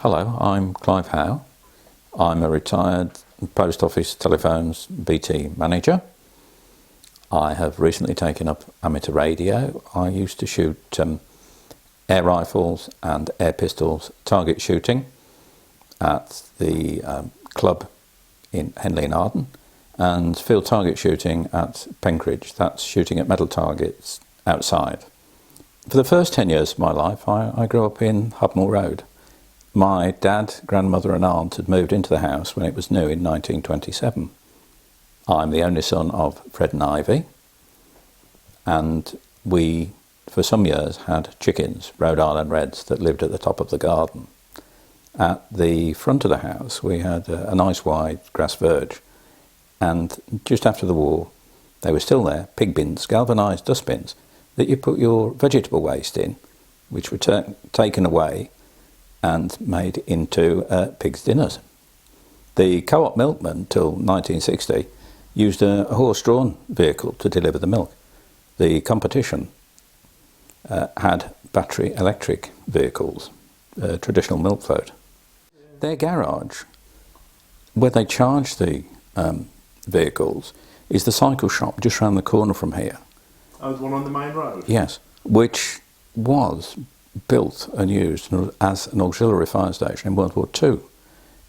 Hello, I'm Clive Howe. I'm a retired Post Office Telephones BT Manager. I have recently taken up amateur radio. I used to shoot air rifles and air pistols target shooting at the club in Henley in Arden, and field target shooting at Penkridge. That's shooting at metal targets outside. For the first 10 years of my life, I grew up in Hubmore Road. My dad, grandmother and aunt had moved into the house when it was new in 1927. I'm the only son of Fred and Ivy, and we, for some years, had chickens, Rhode Island Reds, that lived at the top of the garden. At the front of the house, we had a nice wide grass verge, and just after the war, they were still there, pig bins, galvanised dustbins, that you put your vegetable waste in, which were taken away and made into pigs' dinners. The co-op milkman, till 1960, used a horse-drawn vehicle to deliver the milk. The competition had battery electric vehicles, traditional milk float. Their garage, where they charge the vehicles, is the cycle shop just round the corner from here. Oh, the one on the main road? Yes, which was built and used as an auxiliary fire station in World War II.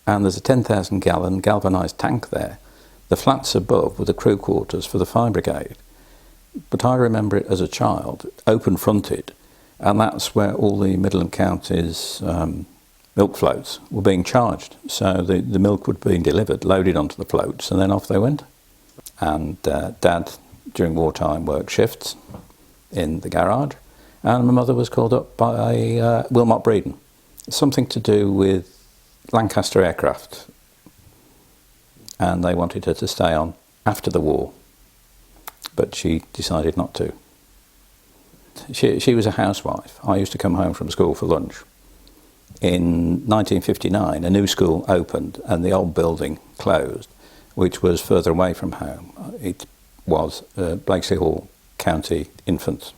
And there's a 10,000 gallon galvanised tank there. The flats above were the crew quarters for the fire brigade. But I remember it as a child, open fronted, and that's where all the Midland Counties milk floats were being charged. So the milk would be delivered, loaded onto the floats, and then off they went. And Dad, during wartime, worked shifts in the garage. And my mother was called up by Wilmot Breeden. Something to do with Lancaster aircraft. And they wanted her to stay on after the war. But she decided not to. She was a housewife. I used to come home from school for lunch. In 1959, a new school opened and the old building closed, which was further away from home. It was Blakesley Hall County Infants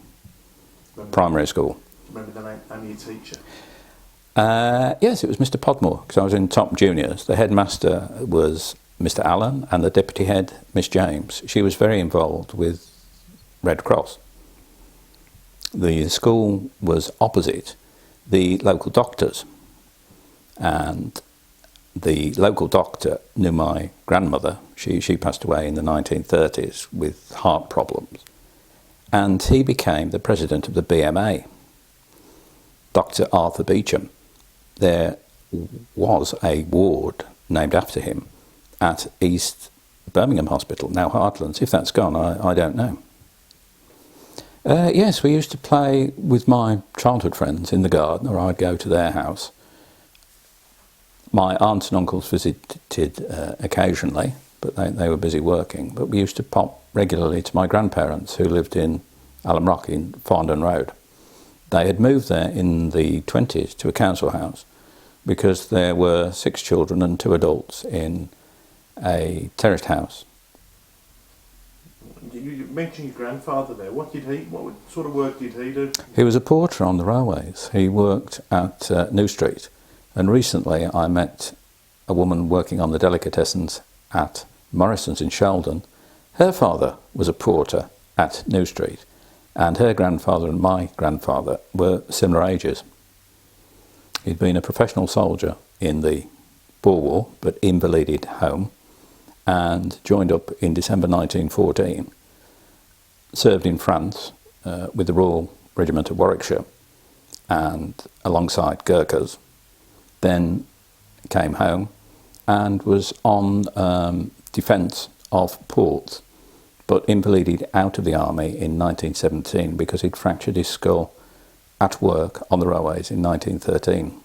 Primary School. Remember the name of your teacher? Yes, it was Mr. Podmore, because I was in top juniors. The headmaster was Mr. Allen and the deputy head, Miss James. She was very involved with Red Cross. The school was opposite the local doctors, and the local doctor knew my grandmother. She passed away in the 1930s with heart problems. And he became the president of the BMA, Dr. Arthur Beecham. There was a ward named after him at East Birmingham Hospital, now Heartlands. If that's gone, I don't know. Yes, we used to play with my childhood friends in the garden, or I'd go to their house. My aunts and uncles visited occasionally, but they were busy working. But we used to pop regularly to my grandparents, who lived in Alum Rock in Farndon Road. They had moved there in the 20s to a council house because there were 6 children and 2 adults in a terraced house. You mentioned your grandfather there. What sort of work did he do? He was a porter on the railways. He worked at New Street. And recently I met a woman working on the delicatessens at Morrison's in Sheldon. Her father was a porter at New Street, and her grandfather and my grandfather were similar ages. He'd been a professional soldier in the Boer War, but invalided home, and joined up in December 1914, served in France with the Royal Regiment of Warwickshire and alongside Gurkhas, then came home and was on defence of ports, but invalided out of the army in 1917 because he'd fractured his skull at work on the railways in 1913.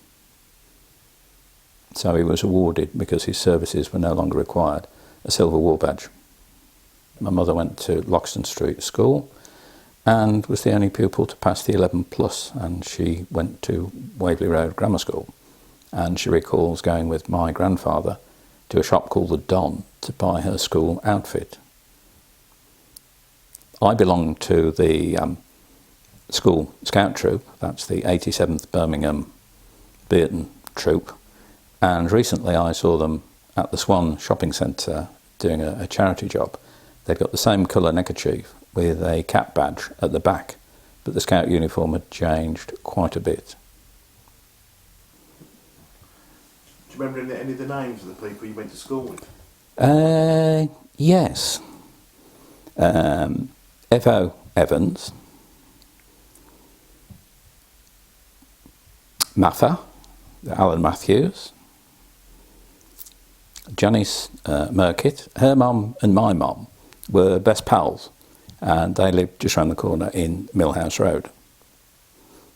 So he was awarded, because his services were no longer required, a Silver War Badge. My mother went to Loxton Street School and was the only pupil to pass the 11 plus, and she went to Waverley Road Grammar School. And she recalls going with my grandfather to a shop called the Don to buy her school outfit. I belonged to the school scout troop. That's the 87th Birmingham Bearton troop. And recently I saw them at the Swan shopping centre doing a charity job. They'd got the same colour neckerchief with a cap badge at the back, but the Scout uniform had changed quite a bit. Do you remember any of the names of the people you went to school with? Yes. F.O. Evans, Mather, Alan Matthews, Janice Merkitt. Her mum and my mum were best pals, and they lived just round the corner in Millhouse Road.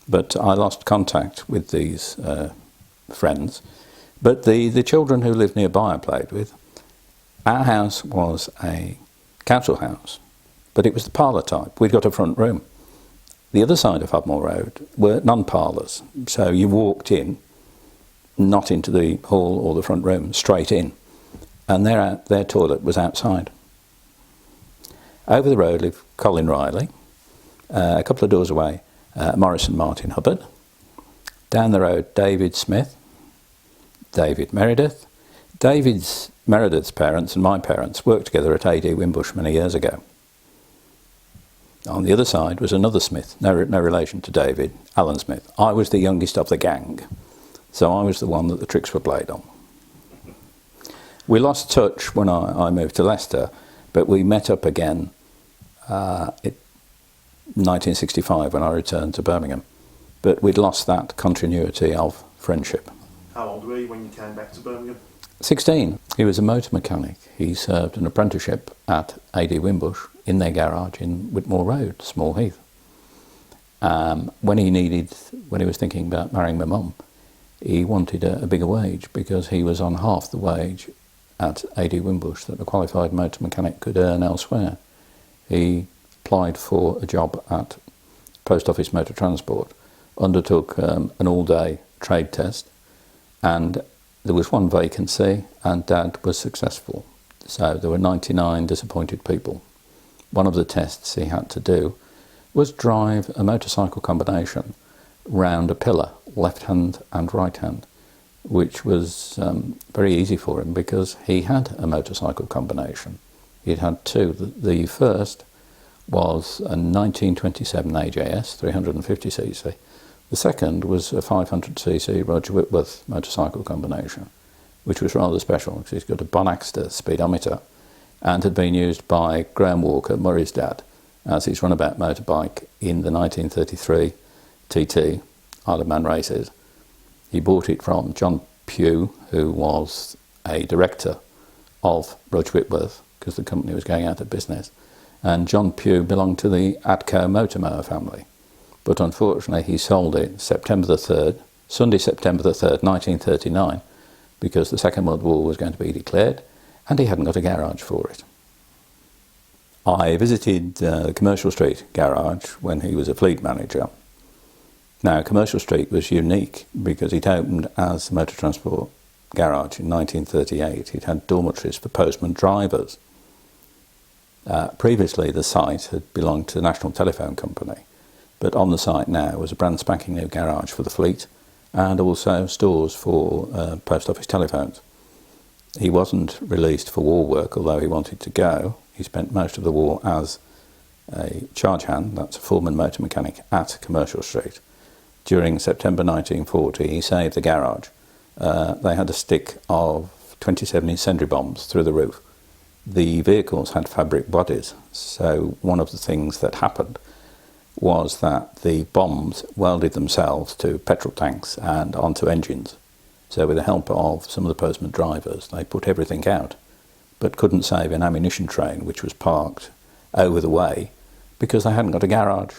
But I lost contact with these friends. But the children who lived nearby I played with. Our house was a council house, but it was the parlour type. We'd got a front room. The other side of Hudmore Road were non-parlours, so you walked in, not into the hall or the front room, straight in, and their toilet was outside. Over the road lived Colin Riley, a couple of doors away, Morris and Martin Hubbard. Down the road, David Smith, David Meredith. Meredith's parents and my parents worked together at AD Wimbush many years ago. On the other side was another Smith, no relation to David, Alan Smith. I was the youngest of the gang, so I was the one that the tricks were played on. We lost touch when I moved to Leicester, but we met up again in 1965 when I returned to Birmingham. But we'd lost that continuity of friendship. How old were you when you came back to Birmingham? 16. He was a motor mechanic. He served an apprenticeship at AD Wimbush in their garage in Whitmore Road, Small Heath. When he was thinking about marrying my mum, he wanted a bigger wage because he was on half the wage at AD Wimbush that a qualified motor mechanic could earn elsewhere. He applied for a job at Post Office Motor Transport, undertook an all-day trade test, and there was one vacancy and Dad was successful. So there were 99 disappointed people. One of the tests he had to do was drive a motorcycle combination round a pillar, left hand and right hand, which was very easy for him because he had a motorcycle combination. He'd had two. The first was a 1927 AJS 350cc. The second was a 500cc Roger Whitworth motorcycle combination, which was rather special because he's got a Bonaxter speedometer and had been used by Graham Walker, Murray's dad, as his runabout motorbike in the 1933 TT Isle of Man races. He bought it from John Pugh, who was a director of Roger Whitworth because the company was going out of business. And John Pugh belonged to the Atco Motormower family. But unfortunately he sold it Sunday, September the 3rd, 1939, because the Second World War was going to be declared and he hadn't got a garage for it. I visited the Commercial Street garage when he was a fleet manager. Now, Commercial Street was unique because it opened as a motor transport garage in 1938. It had dormitories for postman drivers. Previously, the site had belonged to the National Telephone Company, but on the site now was a brand spanking new garage for the fleet and also stores for post office telephones. He wasn't released for war work, although he wanted to go. He spent most of the war as a charge hand, that's a foreman motor mechanic, at Commercial Street. During September 1940, he saved the garage. They had a stick of 27 incendiary bombs through the roof. The vehicles had fabric bodies, so one of the things that happened was that the bombs welded themselves to petrol tanks and onto engines. So with the help of some of the postman drivers, they put everything out, but couldn't save an ammunition train which was parked over the way because they hadn't got a garage,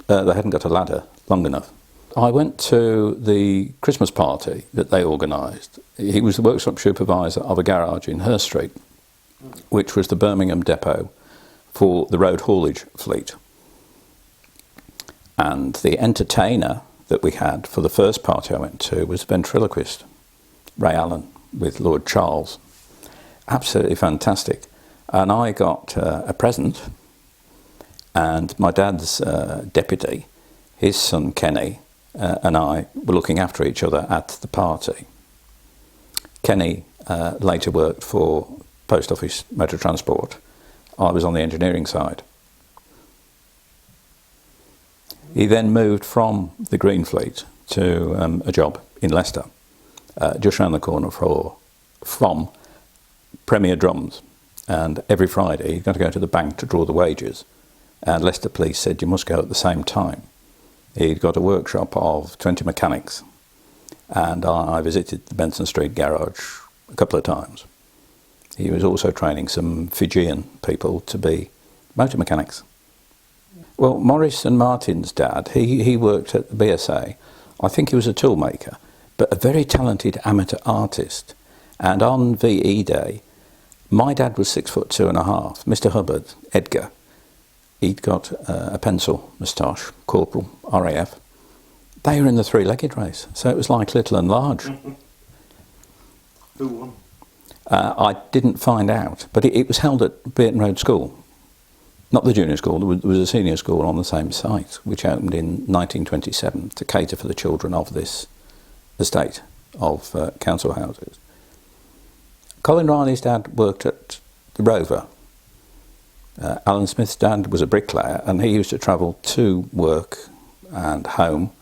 they hadn't got a ladder long enough. I went to the Christmas party that they organised. He was the workshop supervisor of a garage in Hurst Street, which was the Birmingham depot for the road haulage fleet. And the entertainer that we had for the first party I went to was ventriloquist, Ray Allen, with Lord Charles. Absolutely fantastic. And I got a present, and my dad's deputy, his son Kenny, and I were looking after each other at the party. Kenny later worked for Post Office Motor Transport. I was on the engineering side. He then moved from the Green Fleet to a job in Leicester, just round the corner from Premier Drums. And every Friday he'd got to go to the bank to draw the wages. And Leicester Police said you must go at the same time. He'd got a workshop of 20 mechanics, and I visited the Benson Street garage a couple of times. He was also training some Fijian people to be motor mechanics. Well, Maurice and Martin's dad, he worked at the BSA. I think he was a toolmaker, but a very talented amateur artist. And on VE Day, my dad was 6'2½". Mr. Hubbard, Edgar, he'd got a pencil moustache, corporal, RAF. They were in the three-legged race, so it was like little and large. Who won? I didn't find out, but it was held at Burton Road School. Not the junior school, there was a senior school on the same site, which opened in 1927 to cater for the children of this estate of council houses. Colin Riley's dad worked at the Rover. Alan Smith's dad was a bricklayer, and he used to travel to work and home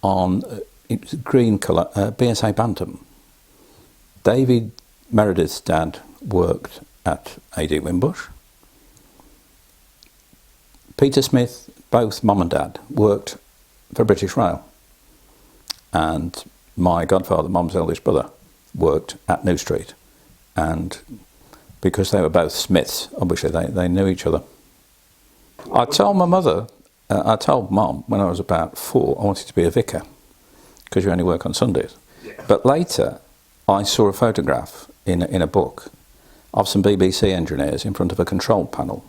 on it was green colour BSA Bantam. David Meredith's dad worked at AD Wimbush. Peter Smith, both mum and dad, worked for British Rail. And my godfather, mum's eldest brother, worked at New Street. And because they were both Smiths, obviously they knew each other. I told my mother, I told mum when I was about 4, I wanted to be a vicar, because you only work on Sundays. Yeah. But later, I saw a photograph in a book of some BBC engineers in front of a control panel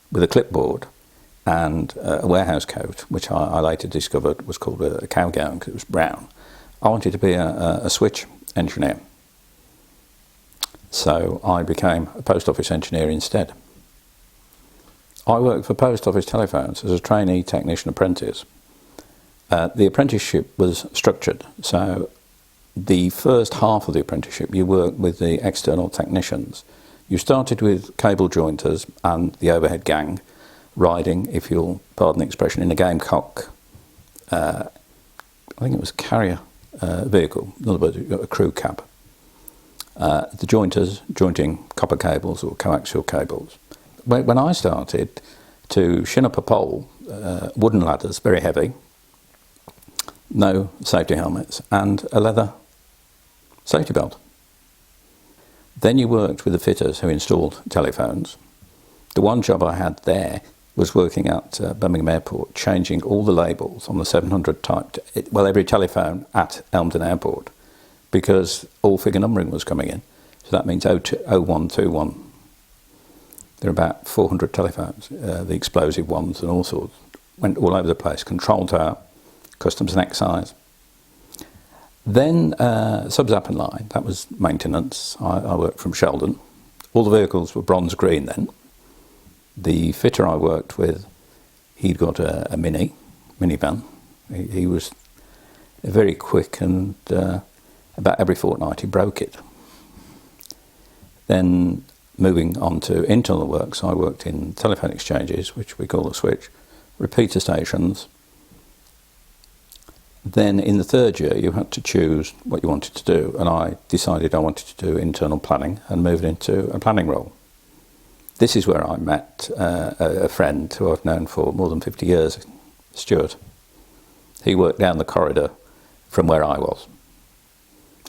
with a clipboard and a warehouse coat, which I later discovered was called a cow gown because it was brown. I wanted to be a switch engineer. So I became a post office engineer instead. I worked for Post Office Telephones as a trainee technician apprentice. The apprenticeship was structured, so the first half of the apprenticeship you worked with the external technicians. You started with cable jointers and the overhead gang, riding, if you'll pardon the expression, in a gamecock, I think it was a carrier vehicle, in other words, a crew cab. The jointers jointing copper cables or coaxial cables. When I started to shin up a pole, wooden ladders, very heavy, no safety helmets, and a leather safety belt. Then you worked with the fitters who installed telephones. The one job I had there was working at Birmingham Airport, changing all the labels on the 700 type, every telephone at Elmdon Airport, because all figure numbering was coming in. So that means 0121. There are about 400 telephones, the explosive ones and all sorts. Went all over the place. Control tower, customs and excise. Then sub-zapping line, that was maintenance. I worked from Sheldon. All the vehicles were bronze green then. The fitter I worked with, he'd got a minivan. He was very quick, and about every fortnight he broke it. Then moving on to internal works, I worked in telephone exchanges, which we call a switch, repeater stations. Then in the third year you had to choose what you wanted to do, and I decided I wanted to do internal planning and moved into a planning role. This is where I met a friend who I've known for more than 50 years, Stuart. He worked down the corridor from where I was.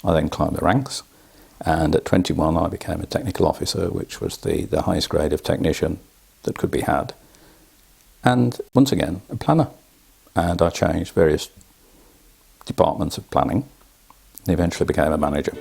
I then climbed the ranks, and at 21 I became a technical officer, which was the highest grade of technician that could be had. And once again, a planner. And I changed various departments of planning and eventually became a manager.